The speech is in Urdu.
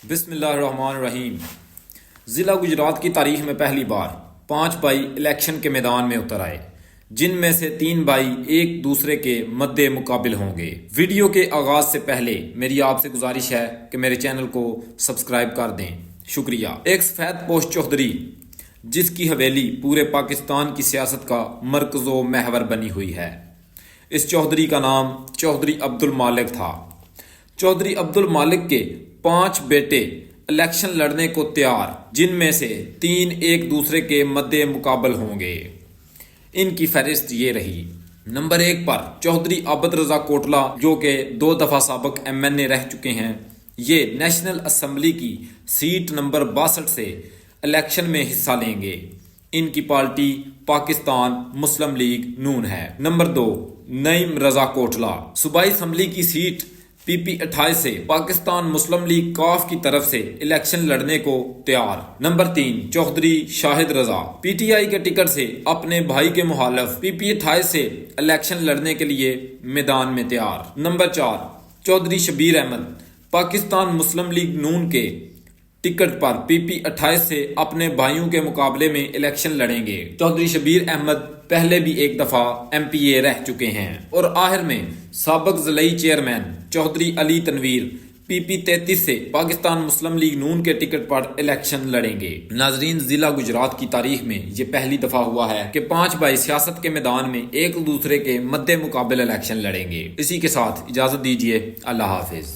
بسم اللہ الرحمن الرحیم۔ ضلع گجرات کی تاریخ میں پہلی بار 5 بھائی الیکشن کے میدان میں اتر آئے، جن میں سے 3 بھائی ایک دوسرے کے مد مقابل ہوں گے۔ ویڈیو کے آغاز سے پہلے میری آپ سے گزارش ہے کہ میرے چینل کو سبسکرائب کر دیں، شکریہ۔ ایک سفید پوش چودھری جس کی حویلی پورے پاکستان کی سیاست کا مرکز و محور بنی ہوئی ہے، اس چودھری کا نام چودھری عبد المالک تھا۔ چودھری عبد المالک کے 5 بیٹے الیکشن لڑنے کو تیار، جن میں سے 3 ایک دوسرے کے مد مقابل ہوں گے۔ ان کی فہرست یہ رہی: نمبر 1 پر چودھری عابد رضا کوٹلہ، جو کہ 2 دفعہ سابق MNA رہ چکے ہیں۔ یہ نیشنل اسمبلی کی سیٹ نمبر 62 سے الیکشن میں حصہ لیں گے۔ ان کی پارٹی پاکستان مسلم لیگ نون ہے۔ نمبر 2 نعیم رضا کوٹلہ، صوبائی اسمبلی کی سیٹ PP 28 سے پاکستان مسلم لیگ کاف کی طرف سے الیکشن لڑنے کو تیار۔ نمبر 3 چودھری شاہد رضا، PTI کے ٹکٹ سے اپنے بھائی کے مخالف PP 28 سے الیکشن لڑنے کے لیے میدان میں تیار۔ نمبر 4 چودھری شبیر احمد، پاکستان مسلم لیگ نون کے ٹکٹ پر PP 28 سے اپنے بھائیوں کے مقابلے میں الیکشن لڑیں گے۔ چودھری شبیر احمد پہلے بھی 1 دفعہ MPA رہ چکے ہیں۔ اور آخر میں سابق ضلعی چیئرمین چودھری علی تنویر PP 33 سے پاکستان مسلم لیگ نون کے ٹکٹ پر الیکشن لڑیں گے۔ ناظرین، ضلع گجرات کی تاریخ میں یہ پہلی دفعہ ہوا ہے کہ 5 بھائی سیاست کے میدان میں ایک دوسرے کے مد مقابل الیکشن لڑیں گے۔ اسی کے ساتھ اجازت دیجیے، اللہ حافظ۔